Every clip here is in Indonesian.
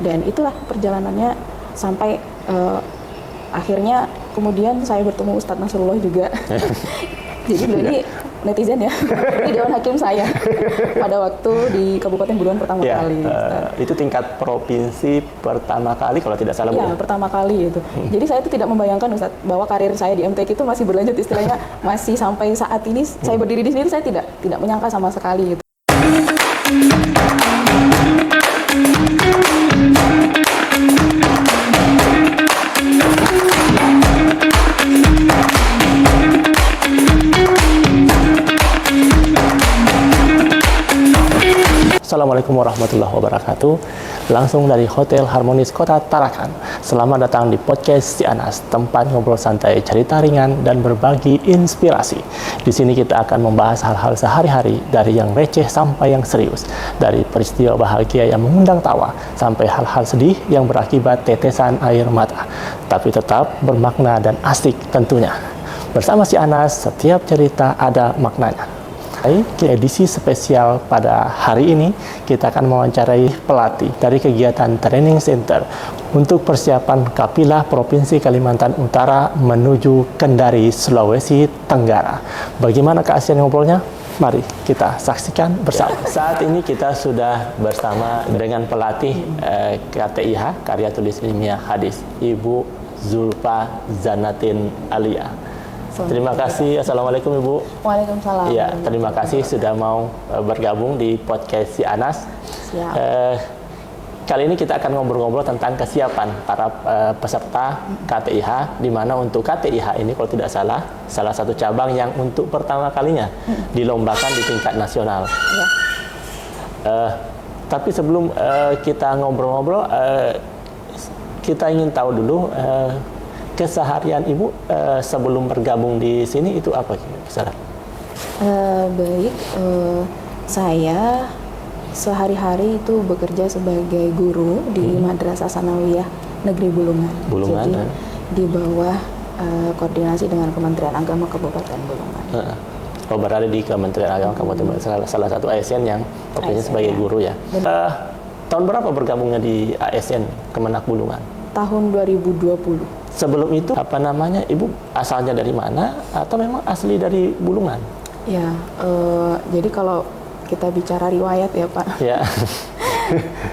Dan itulah perjalanannya sampai akhirnya kemudian saya bertemu Ustadz Nasrullah juga. Jadi beliau ini netizen ya, ini Dewan Hakim saya pada waktu di Kabupaten Buluan pertama kali. Itu tingkat provinsi pertama kali kalau tidak salah. Iya, pertama kali itu. Jadi saya itu tidak membayangkan Ustadz bahwa karir saya di MTQ itu masih berlanjut, istilahnya masih sampai saat ini saya berdiri di sini, saya tidak menyangka sama sekali gitu. Assalamualaikum warahmatullahi wabarakatuh. Langsung dari Hotel Harmonis Kota Tarakan. Selamat datang di podcast Si Anas, tempat ngobrol santai, cerita ringan, dan berbagi inspirasi. Di sini kita akan membahas hal-hal sehari-hari, dari yang receh sampai yang serius, dari peristiwa bahagia yang mengundang tawa sampai hal-hal sedih yang berakibat tetesan air mata, tapi tetap bermakna dan asik tentunya. Bersama Si Anas, setiap cerita ada maknanya. Edisi spesial pada hari ini, kita akan mewawancarai pelatih dari kegiatan Training Center untuk persiapan Kapilah Provinsi Kalimantan Utara menuju Kendari, Sulawesi Tenggara. Bagaimana keasian ngobrolnya? Mari kita saksikan bersama. Saat ini kita sudah bersama dengan pelatih KTIH, Karya Tulis Ilmiah Hadis, Ibu Zulfa Zanatin Alia. Terima kasih. Assalamualaikum Ibu. Waalaikumsalam. Ya, terima kasih sudah mau bergabung di podcast Si Anas. Siap. Kali ini kita akan ngobrol-ngobrol tentang kesiapan para peserta KTIH, di mana untuk KTIH ini kalau tidak salah satu cabang yang untuk pertama kalinya dilombakan di tingkat nasional. Ya. Tapi sebelum kita ngobrol-ngobrol, kita ingin tahu dulu keseharian Ibu sebelum bergabung di sini itu apa? Baik, saya sehari-hari itu bekerja sebagai guru di Madrasah Sanawiyah Negeri Bulungan. Jadi di bawah koordinasi dengan Kementerian Agama Kabupaten Bulungan. Berada di Kementerian Agama Kabupaten Bulungan, salah satu ASN yang bekerja sebagai guru ya. Tahun berapa bergabungnya di ASN Kemenak Bulungan? Tahun 2020. Sebelum itu Ibu asalnya dari mana atau memang asli dari Bulungan? Ya, jadi kalau kita bicara riwayat ya Pak. Ya.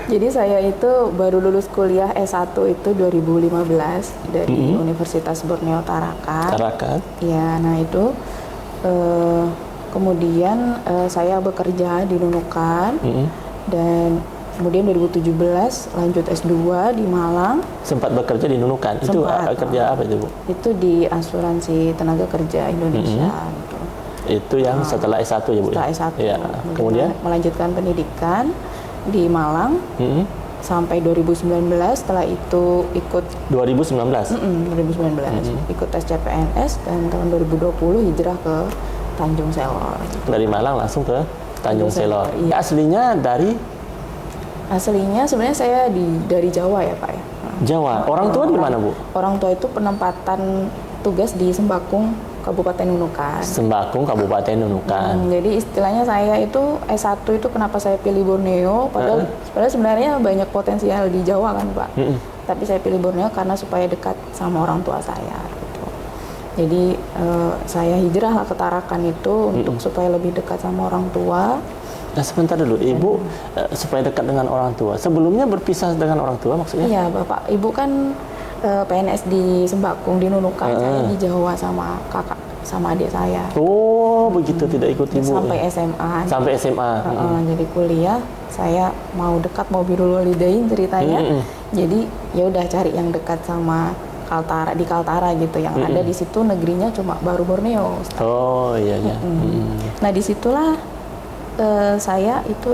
Jadi saya itu baru lulus kuliah S1 itu 2015 dari Universitas Borneo Tarakan. Tarakan. Ya, nah itu kemudian saya bekerja di Nunukan dan kemudian 2017 lanjut S2 di Malang. Sempat bekerja di Nunukan. Itu kerja apa itu Bu? Itu di Asuransi Tenaga Kerja Indonesia. Itu yang setelah S1 ya Bu? Setelah S1. Ya. Kemudian melanjutkan pendidikan di Malang sampai 2019. Setelah itu ikut 2019? 2019 ikut tes CPNS dan tahun 2020 hijrah ke Tanjung Selor. Dari Malang langsung ke Tanjung Selor. Iya. Aslinya dari? Aslinya sebenarnya saya dari Jawa ya Pak ya. Jawa. Orang tua di mana Bu? Orang tua itu penempatan tugas di Sembakung, Kabupaten Nunukan. Sembakung, Kabupaten Nunukan. Jadi istilahnya saya itu S1 itu kenapa saya pilih Borneo, padahal sebenarnya banyak potensial di Jawa kan Pak. Tapi saya pilih Borneo karena supaya dekat sama orang tua saya gitu. Jadi saya hijrah lah ke Tarakan itu untuk supaya lebih dekat sama orang tua. Nah sebentar dulu, Ibu supaya dekat dengan orang tua. Sebelumnya berpisah dengan orang tua maksudnya? Iya Bapak, Ibu kan PNS di Sembakung, di Nunukan, saya di Jawa sama kakak, sama adik saya. Oh begitu, tidak ikut Ibu? Sampai SMA. Sampai SMA? Jadi kuliah, saya mau dekat, mau birrul walidain ceritanya. Jadi ya udah cari yang dekat sama Kaltara, di Kaltara gitu, yang ada di situ negerinya cuma baru Borneo. Oh iya iya. Nah disitulah saya itu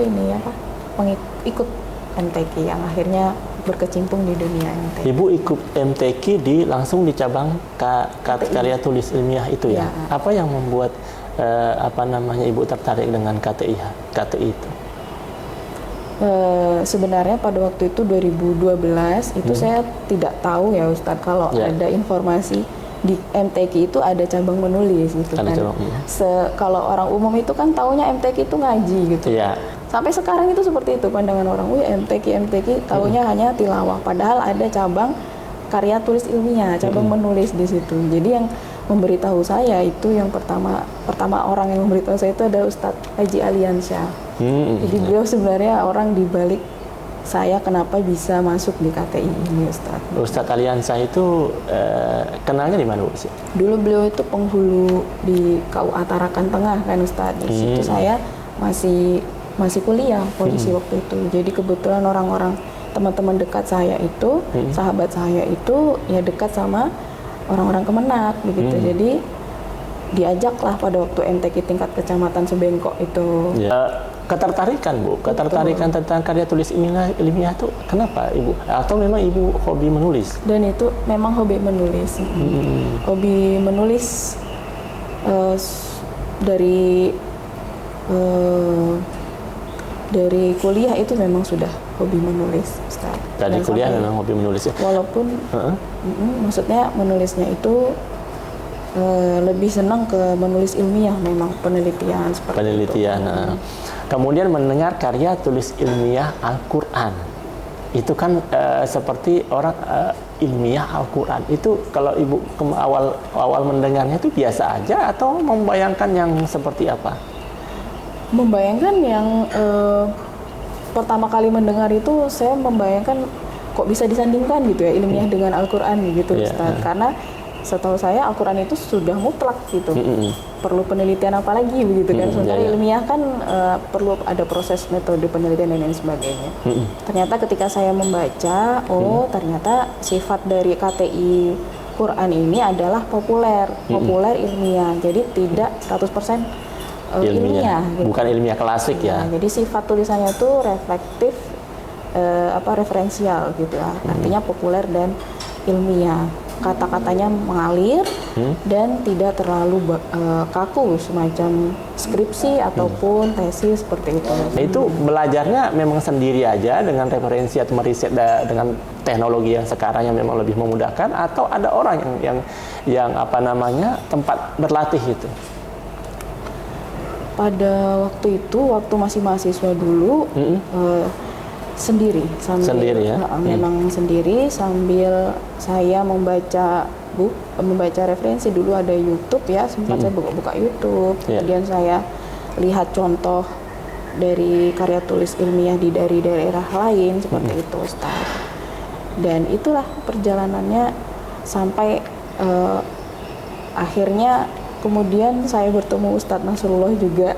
ikut MTQ yang akhirnya berkecimpung di dunia MTQ. Ibu ikut MTQ langsung di cabang Karya Tulis Ilmiah itu ya? Apa yang membuat Ibu tertarik dengan KTI itu? Sebenarnya pada waktu itu 2012 itu saya tidak tahu ya Ustadz kalau ada informasi di MTQ itu ada cabang menulis gitu kan. Kalau orang umum itu kan taunya MTQ itu ngaji gitu. Sampai sekarang itu seperti itu pandangan orang. Wih, MTQ taunya hanya tilawah. Padahal ada cabang karya tulis ilmiah, cabang menulis di situ. Jadi yang memberitahu saya itu yang pertama orang yang memberitahu saya itu adalah Ustadz Haji Aliansyah. Jadi beliau sebenarnya orang di balik saya kenapa bisa masuk di KTI ini, Ustadz. Ustadz Aliansyah itu kenalnya di mana, Bu? Dulu beliau itu penghulu di KUA Tarakan Tengah kan, Ustadz. Di situ saya masih kuliah posisi waktu itu. Jadi kebetulan orang-orang teman-teman dekat saya itu, sahabat saya itu ya dekat sama orang-orang Kemenak begitu. Jadi diajaklah pada waktu MTQ tingkat kecamatan Sebengkok itu. Ketertarikan, Bu, ketertarikan tentang karya tulis ilmiah itu kenapa, Ibu? Atau memang Ibu hobi menulis? Dan itu memang hobi menulis. Hobi menulis dari kuliah itu memang sudah hobi menulis, Ustaz. Dari kuliah memang hobi menulis ya? Walaupun maksudnya menulisnya itu lebih senang ke menulis ilmiah, memang penelitian seperti penelitian. itu. Kemudian mendengar karya tulis ilmiah Al-Quran, itu kan seperti orang ilmiah Al-Quran. Itu kalau Ibu awal mendengarnya itu biasa aja atau membayangkan yang seperti apa? Membayangkan yang pertama kali mendengar itu saya membayangkan kok bisa disandingkan gitu ya ilmiah dengan Al-Quran gitu, Ustaz. Karena setahu saya Al-Quran itu sudah mutlak gitu, perlu penelitian apa lagi begitu kan. Sementara ilmiah kan perlu ada proses metode penelitian dan lain sebagainya. Ternyata ketika saya membaca, ternyata sifat dari KTI Quran ini adalah populer ilmiah, jadi tidak 100% ilmiah gitu. Bukan ilmiah klasik ya. Jadi sifat tulisannya itu reflektif, referensial gitu ya. Artinya populer dan ilmiah. Kata-katanya mengalir dan tidak terlalu kaku semacam skripsi ataupun tesis seperti itu. Itu belajarnya memang sendiri aja dengan referensi atau meriset dengan teknologi yang sekarang yang memang lebih memudahkan, atau ada orang yang tempat berlatih itu? Pada waktu itu, waktu masih mahasiswa dulu, sendiri ya? Memang sendiri sambil saya membaca referensi. Dulu ada YouTube ya, sempat saya buka YouTube, kemudian saya lihat contoh dari karya tulis ilmiah dari daerah lain seperti itu, Ustaz. Dan itulah perjalanannya sampai akhirnya kemudian saya bertemu Ustadz Nasrullah juga.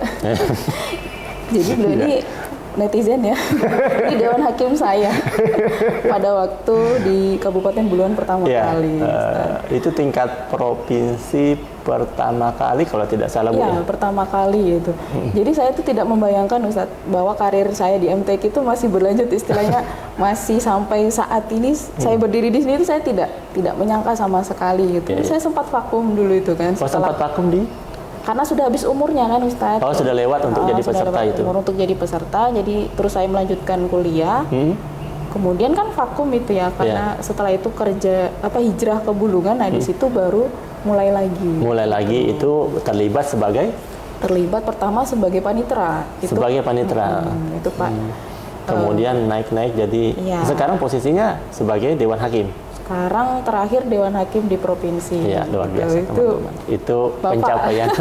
Jadi beliau ini netizen ya, di Dewan Hakim saya pada waktu di Kabupaten Buluan pertama kali. Itu tingkat provinsi pertama kali kalau tidak salah, Bu? Ya, pertama kali itu. Jadi saya itu tidak membayangkan, Ustadz, bahwa karir saya di MTQ itu masih berlanjut, istilahnya masih sampai saat ini saya berdiri di sini itu saya tidak menyangka sama sekali gitu. Saya sempat vakum dulu itu kan. Sempat vakum di? Karena sudah habis umurnya kan, Ustadz. Oh, sudah lewat untuk jadi peserta itu? Untuk jadi peserta, jadi terus saya melanjutkan kuliah. Kemudian kan vakum itu ya, karena setelah itu hijrah ke Bulungan, nah di situ baru mulai lagi. Itu terlibat pertama sebagai panitera. Sebagai panitera. Itu Pak. Kemudian naik jadi sekarang posisinya sebagai Dewan Hakim. Sekarang terakhir Dewan Hakim di provinsi. Iya, luar biasa, teman-teman. Itu pencapaian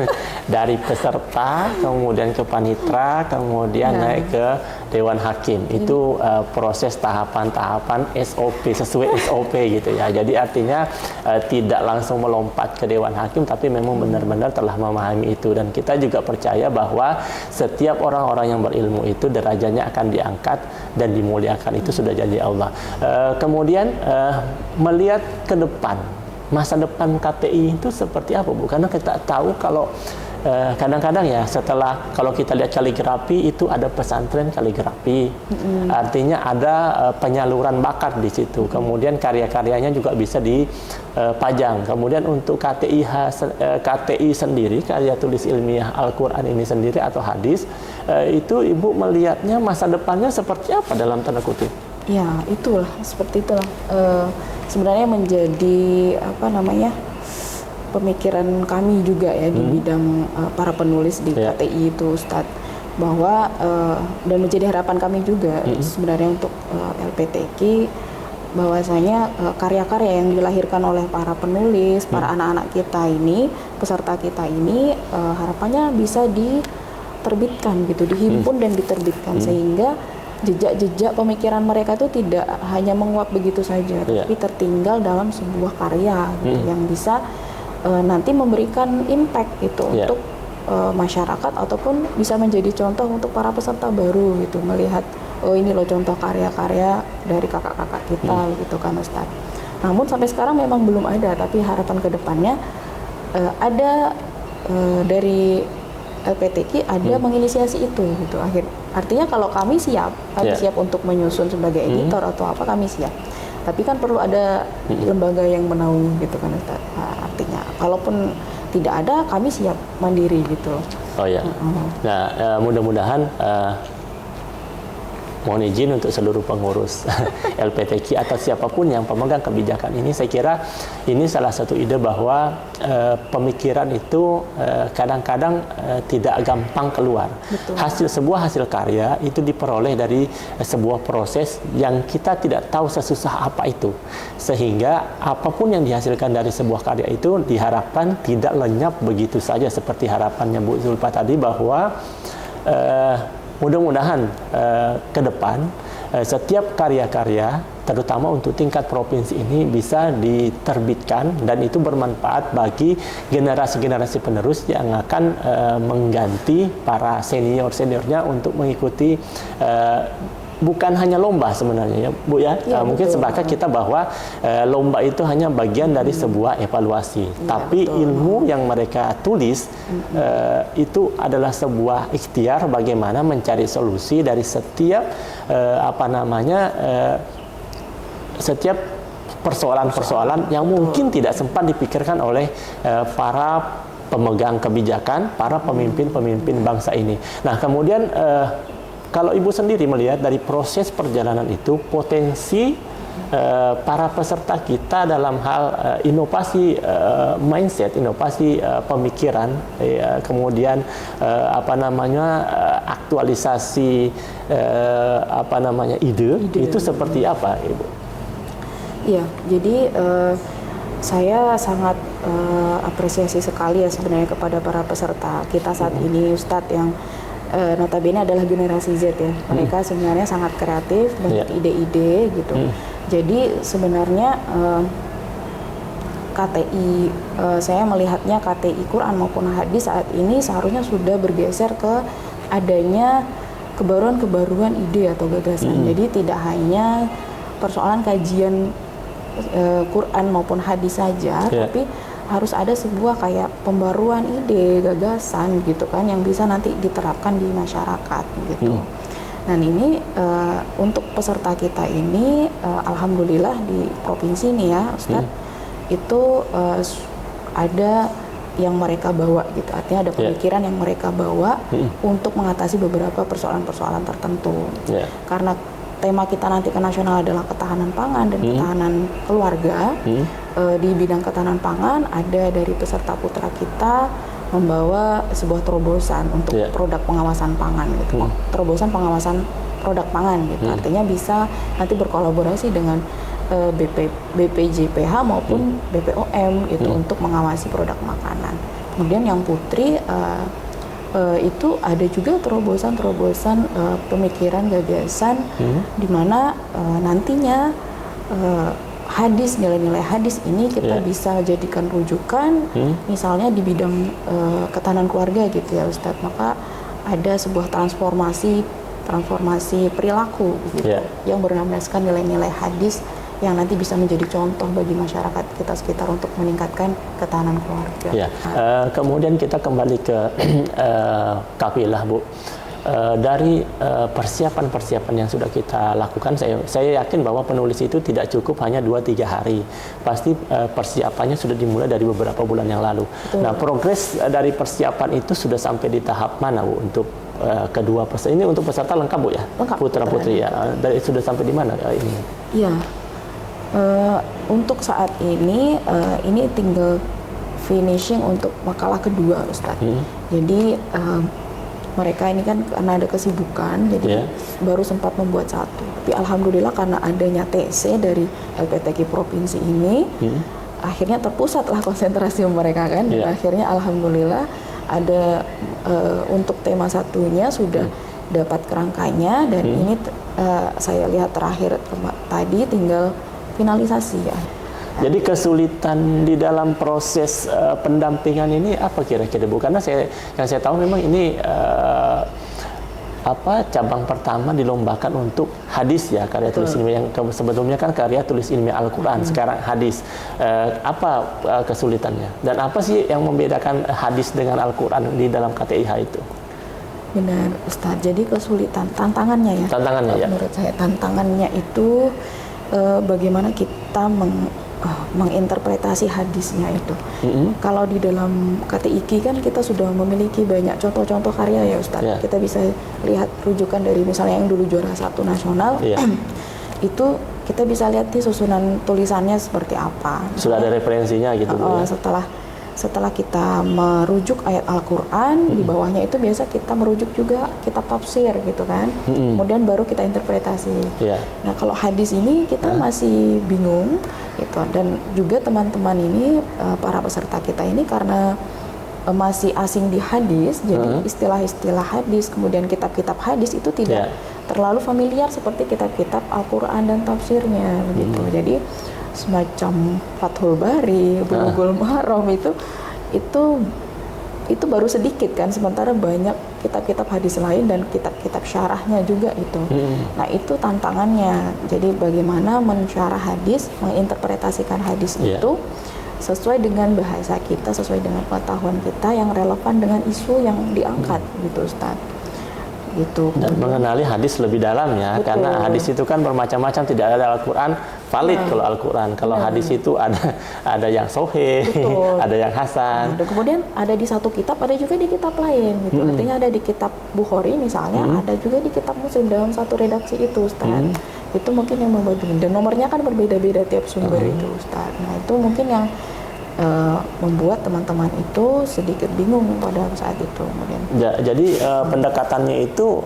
dari peserta, kemudian ke panitra, kemudian naik ke Dewan Hakim. Itu proses tahapan-tahapan SOP, sesuai SOP gitu ya. Jadi artinya tidak langsung melompat ke Dewan Hakim, tapi memang benar-benar telah memahami itu. Dan kita juga percaya bahwa setiap orang-orang yang berilmu itu derajatnya akan diangkat dan dimuliakan. Itu sudah janji Allah. Kemudian melihat ke depan, masa depan KTI itu seperti apa, Bu? Karena kita tahu kalau kadang-kadang ya kalau kita lihat kaligrafi itu ada pesantren kaligrafi, artinya ada penyaluran bakat di situ. Kemudian karya-karyanya juga bisa dipajang. Kemudian untuk KTI sendiri, karya tulis ilmiah Al-Quran ini sendiri atau hadis, itu Ibu melihatnya masa depannya seperti apa dalam tanda kutip? Ya, seperti itulah. Sebenarnya menjadi pemikiran kami juga ya di bidang para penulis di KTI itu, Ustadz. bahwa dan menjadi harapan kami juga sebenarnya untuk LPTQ, bahwasanya karya-karya yang dilahirkan oleh para penulis, para anak-anak kita ini, peserta kita ini, harapannya bisa diterbitkan gitu, dihimpun dan diterbitkan, sehingga jejak-jejak pemikiran mereka itu tidak hanya menguap begitu saja, tapi tertinggal dalam sebuah karya gitu, yang bisa nanti memberikan impact gitu untuk masyarakat, ataupun bisa menjadi contoh untuk para peserta baru gitu, melihat oh ini loh contoh karya-karya dari kakak-kakak kita gitu kan Ustadz. Namun sampai sekarang memang belum ada, tapi harapan kedepannya ada dari LPTQ ada menginisiasi itu gitu. Artinya kalau kami siap untuk menyusun sebagai editor atau apa, kami siap. Tapi kan perlu ada lembaga yang menaungi gitu kan Ustadz. Artinya kalaupun tidak ada, kami siap mandiri gitu. Oh ya. Nah, mudah-mudahan mohon izin untuk seluruh pengurus LPTQ atau siapapun yang pemegang kebijakan ini, saya kira ini salah satu ide bahwa pemikiran itu kadang-kadang tidak gampang keluar. Sebuah hasil karya itu diperoleh dari sebuah proses yang kita tidak tahu sesusah apa itu, sehingga apapun yang dihasilkan dari sebuah karya itu diharapkan tidak lenyap begitu saja, seperti harapannya Bu Zulfa tadi, bahwa mudah-mudahan ke depan setiap karya-karya, terutama untuk tingkat provinsi ini, bisa diterbitkan dan itu bermanfaat bagi generasi-generasi penerus yang akan mengganti para senior-seniornya untuk mengikuti bukan hanya lomba sebenarnya ya Bu ya, mungkin sepakat kita bahwa lomba itu hanya bagian dari sebuah evaluasi, tapi ilmu yang mereka tulis itu adalah sebuah ikhtiar bagaimana mencari solusi dari setiap setiap persoalan-persoalan yang mungkin tidak sempat dipikirkan oleh para pemegang kebijakan, para pemimpin-pemimpin bangsa ini. Nah, kemudian kalau Ibu sendiri melihat dari proses perjalanan itu, potensi para peserta kita dalam hal inovasi mindset, inovasi pemikiran, kemudian aktualisasi ide itu seperti apa, Ibu? Iya, jadi saya sangat apresiasi sekali ya sebenarnya kepada para peserta kita saat ini, Ustadz, yang notabene adalah generasi Z ya. Mereka sebenarnya sangat kreatif, banyak ide-ide gitu. Jadi sebenarnya KTI, saya melihatnya KTI Quran maupun hadis saat ini seharusnya sudah bergeser ke adanya kebaruan-kebaruan ide atau gagasan. Jadi tidak hanya persoalan kajian Quran maupun hadis saja, tapi harus ada sebuah kayak pembaruan ide, gagasan gitu kan, yang bisa nanti diterapkan di masyarakat gitu. Dan ini untuk peserta kita ini, alhamdulillah di provinsi ini ya Ustadz, itu ada yang mereka bawa gitu, artinya ada pemikiran yang mereka bawa untuk mengatasi beberapa persoalan-persoalan tertentu. Karena tema kita nanti ke nasional adalah ketahanan pangan dan ketahanan keluarga. Di bidang ketahanan pangan, ada dari peserta putra kita membawa sebuah terobosan untuk produk pengawasan pangan gitu. Terobosan pengawasan produk pangan gitu. Artinya bisa nanti berkolaborasi dengan BPJPH maupun BPOM itu untuk mengawasi produk makanan. Kemudian yang putri itu ada juga terobosan-terobosan pemikiran gagasan di mana nantinya hadis, nilai-nilai hadis ini kita bisa jadikan rujukan, misalnya di bidang ketahanan keluarga gitu ya Ustadz, maka ada sebuah transformasi perilaku gitu, yang berdasarkan nilai-nilai hadis yang nanti bisa menjadi contoh bagi masyarakat kita sekitar untuk meningkatkan ketahanan keluarga. Kemudian kita kembali ke kafilah, Bu. Dari persiapan-persiapan yang sudah kita lakukan, saya yakin bahwa penulis itu tidak cukup hanya 2-3 hari. Pasti persiapannya sudah dimulai dari beberapa bulan yang lalu. Nah, progres dari persiapan itu sudah sampai di tahap mana, Bu, untuk kedua peserta? Ini untuk peserta lengkap, Bu ya? Lengkap. Putra-putri ya. Dari sudah sampai di mana ini? Iya. Untuk saat ini tinggal finishing untuk makalah kedua, Ustadz. Jadi mereka ini kan karena ada kesibukan, jadi baru sempat membuat satu. Tapi alhamdulillah karena adanya TC dari LPTK provinsi ini, akhirnya terpusatlah konsentrasi mereka kan. Dan akhirnya alhamdulillah ada untuk tema satunya sudah dapat kerangkanya, dan ini saya lihat terakhir tadi tinggal finalisasi ya. Jadi kesulitan di dalam proses pendampingan ini apa kira-kira Bu? Karena yang saya tahu memang ini cabang pertama dilombakan untuk hadis ya, karya tulis ilmiah, yang sebelumnya kan karya tulis ilmiah Al-Quran, sekarang hadis. Apa kesulitannya? Dan apa sih yang membedakan hadis dengan Al-Quran di dalam KTIH itu? Benar Ustadz, jadi kesulitan, tantangannya ya. Tantangannya ya. Menurut saya tantangannya itu bagaimana kita menginterpretasi hadisnya itu. Kalau di dalam KTIK kan kita sudah memiliki banyak contoh-contoh karya ya Ustadz. Kita bisa lihat rujukan dari misalnya yang dulu juara 1 nasional, itu kita bisa lihat di susunan tulisannya seperti apa. Sudah ada referensinya gitu Bu, ya? Setelah kita merujuk ayat Al-Quran, di bawahnya itu biasa kita merujuk juga kitab tafsir gitu kan. Kemudian baru kita interpretasi. Nah kalau hadis ini kita masih bingung gitu. Dan juga teman-teman ini, para peserta kita ini karena masih asing di hadis, jadi istilah-istilah hadis, kemudian kitab-kitab hadis itu tidak terlalu familiar seperti kitab-kitab Al-Quran dan tafsirnya gitu. Jadi semacam Fathul Bari, Bulughul Maram itu baru sedikit kan, sementara banyak kitab-kitab hadis lain dan kitab-kitab syarahnya juga itu. Nah itu tantangannya. Jadi bagaimana mensyarah hadis, menginterpretasikan hadis itu sesuai dengan bahasa kita, sesuai dengan pengetahuan kita yang relevan dengan isu yang diangkat gitu Ustaz. Gitu. Dan mengenali hadis lebih dalam ya. Betul. Karena hadis itu kan bermacam-macam, tidak ada Al-Quran valid kalau Al-Quran. Kalau hadis itu ada yang sahih, ada yang hasan. Dan kemudian ada di satu kitab, ada juga di kitab lain gitu. Artinya ada di kitab Bukhari misalnya, ada juga di kitab Muslim dalam satu redaksi itu Ustaz. Itu mungkin yang membuat, dan nomornya kan berbeda-beda tiap sumber itu Ustaz. Nah itu mungkin yang membuat teman-teman itu sedikit bingung pada saat itu. Kemudian. Jadi pendekatannya itu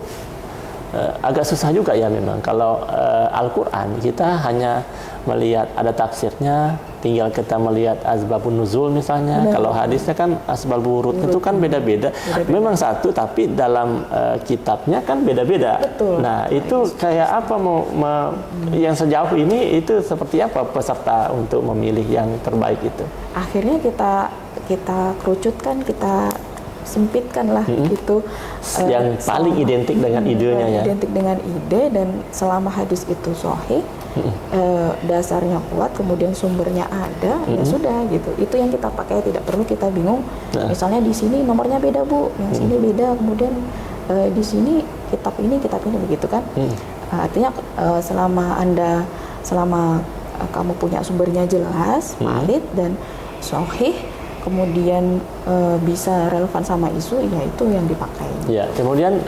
agak susah juga ya memang. Kalau Al-Quran kita hanya melihat ada tafsirnya, tinggal kita melihat asbabun nuzul misalnya. Kalau hadisnya kan asbabul wurud itu kan beda-beda. Memang satu, tapi dalam kitabnya kan beda-beda. Nah itu kayak apa yang sejauh ini itu seperti apa peserta untuk memilih yang terbaik itu? Akhirnya kita kerucutkan, kita sempitkan lah gitu. Yang paling identik dengan idenya ya. Identik dengan ide, dan selama hadis itu sahih, dasarnya kuat, kemudian sumbernya ada, ya sudah gitu. Itu yang kita pakai, tidak perlu kita bingung. Misalnya di sini nomornya beda Bu, yang sini beda, kemudian di sini kitab ini begitu kan. Artinya selama kamu punya sumbernya jelas, valid dan sahih, kemudian bisa relevan sama isu, ya itu yang dipakai. Ya, kemudian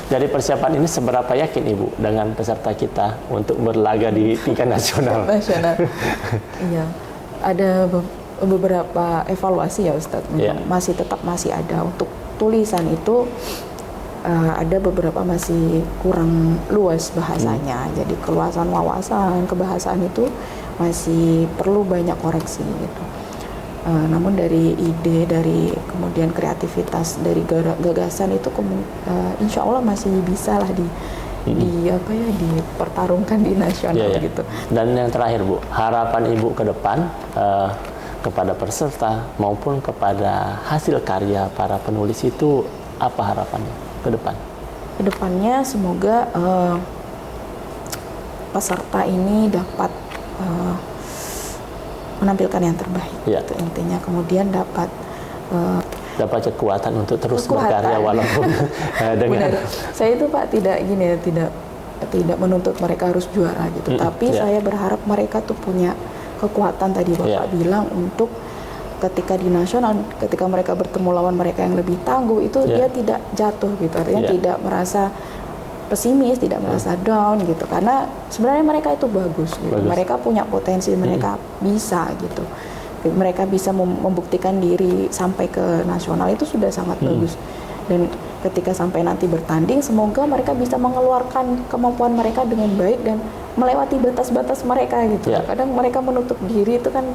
dari persiapan ini seberapa yakin Ibu dengan peserta kita untuk berlaga di tingkat nasional? Iya, ada beberapa evaluasi ya Ustadz. Masih ada untuk tulisan itu. Ada beberapa masih kurang luas bahasanya, jadi keluasan wawasan kebahasaan itu masih perlu banyak koreksi gitu. Namun dari ide, dari kemudian kreativitas, dari gagasan itu insya Allah masih bisa lah dipertarungkan di nasional gitu. Dan yang terakhir Bu, harapan Ibu ke depan kepada peserta maupun kepada hasil karya para penulis itu apa harapannya ke depan? Kedepannya semoga peserta ini dapat menampilkan yang terbaik, itu intinya. Kemudian dapat kekuatan untuk terus berkarya walaupun dengan. Benar. Saya itu Pak tidak menuntut mereka harus juara gitu, tapi saya berharap mereka tuh punya kekuatan tadi Bapak bilang untuk ketika di nasional, ketika mereka bertemu lawan mereka yang lebih tangguh itu dia tidak jatuh gitu, artinya tidak merasa pesimis, tidak merasa down gitu, karena sebenarnya mereka itu bagus gitu. Mereka punya potensi, mereka bisa gitu, mereka bisa membuktikan diri sampai ke nasional, itu sudah sangat bagus. Dan ketika sampai nanti bertanding, semoga mereka bisa mengeluarkan kemampuan mereka dengan baik dan melewati batas-batas mereka gitu. Kadang mereka menutup diri itu kan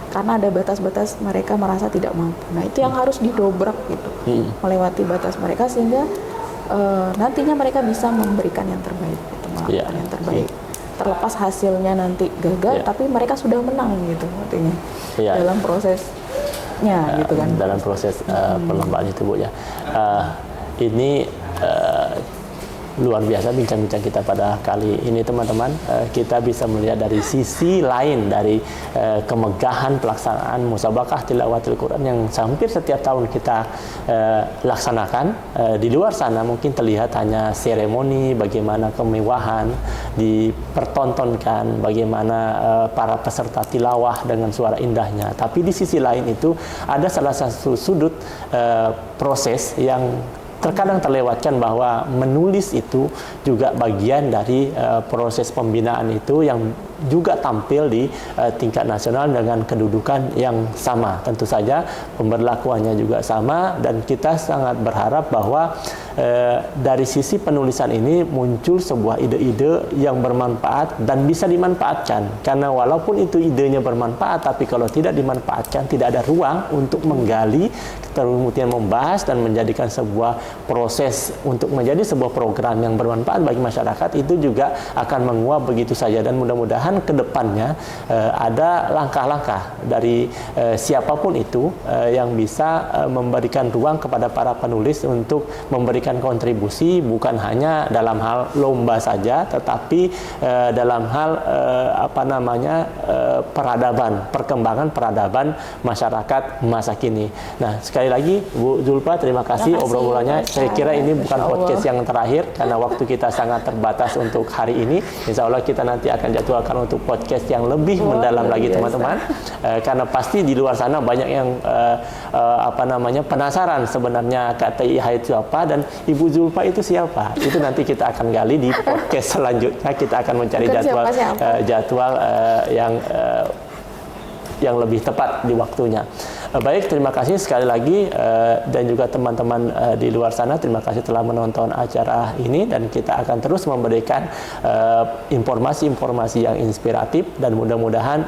karena ada batas-batas mereka merasa tidak mampu. Nah itu yang harus didobrak gitu, melewati batas mereka sehingga nantinya mereka bisa memberikan yang terbaik, gitu, melakukan yang terbaik. Terlepas hasilnya nanti gagal, tapi mereka sudah menang gitu, artinya dalam prosesnya gitu kan. Dalam proses perlombaan itu Bu ya. Ini luar biasa bincang-bincang kita pada kali ini teman-teman. Kita bisa melihat dari sisi lain dari kemegahan pelaksanaan musabaqah tilawatil Quran yang hampir setiap tahun kita laksanakan. Di luar sana mungkin terlihat hanya seremoni, bagaimana kemewahan dipertontonkan, bagaimana para peserta tilawah dengan suara indahnya. Tapi di sisi lain itu ada salah satu sudut proses yang terkadang terlewatkan, bahwa menulis itu juga bagian dari proses pembinaan itu yang juga tampil di tingkat nasional dengan kedudukan yang sama. Tentu saja pemberlakuannya juga sama, dan kita sangat berharap bahwa dari sisi penulisan ini muncul sebuah ide-ide yang bermanfaat dan bisa dimanfaatkan. Karena walaupun itu idenya bermanfaat, tapi kalau tidak dimanfaatkan, tidak ada ruang untuk menggali, kemudian membahas dan menjadikan sebuah proses untuk menjadi sebuah program yang bermanfaat bagi masyarakat, itu juga akan menguap begitu saja. Dan mudah-mudahan ke depannya ada langkah-langkah dari siapapun itu yang bisa memberikan ruang kepada para penulis untuk memberikan kontribusi, bukan hanya dalam hal lomba saja, tetapi dalam hal peradaban, perkembangan peradaban masyarakat masa kini. Nah, sekali lagi Bu Zulfa, terima kasih obrolannya. Saya kira ini bukan podcast yang terakhir karena waktu kita sangat terbatas untuk hari ini. Insya Allah kita nanti akan jadwalkan untuk podcast yang lebih mendalam lagi teman-teman. Karena pasti di luar sana banyak yang penasaran sebenarnya KTIH itu apa dan Ibu Zulfa itu siapa. Itu nanti kita akan gali di podcast selanjutnya. Kita akan mencari jadwal yang lebih tepat di waktunya. Baik, terima kasih sekali lagi, dan juga teman-teman di luar sana, terima kasih telah menonton acara ini, dan kita akan terus memberikan informasi-informasi yang inspiratif, dan mudah-mudahan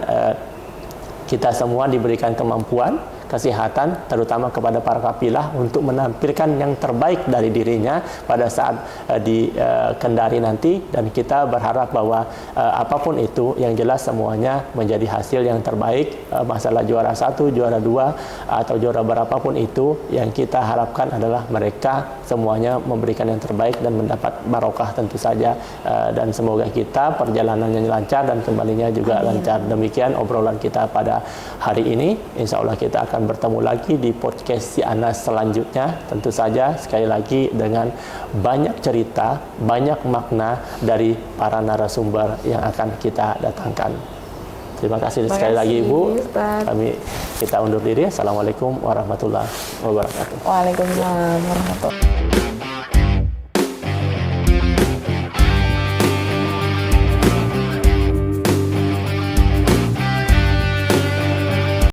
kita semua diberikan kemampuan, kesehatan, terutama kepada para kafilah untuk menampilkan yang terbaik dari dirinya pada saat di Kendari nanti. Dan kita berharap bahwa apapun itu, yang jelas semuanya menjadi hasil yang terbaik. Masalah juara 1, juara 2 atau juara berapapun itu, yang kita harapkan adalah mereka semuanya memberikan yang terbaik dan mendapat barokah tentu saja. Dan semoga kita perjalanannya lancar dan kembalinya juga lancar. Demikian obrolan kita pada hari ini. Insya Allah kita akan bertemu lagi di podcast Si Anas selanjutnya, tentu saja sekali lagi dengan banyak cerita, banyak makna dari para narasumber yang akan kita datangkan. Terima kasih sekali lagi Ibu. Kita undur diri. Assalamualaikum warahmatullahi wabarakatuh. Waalaikumsalam warahmatullahi wabarakatuh.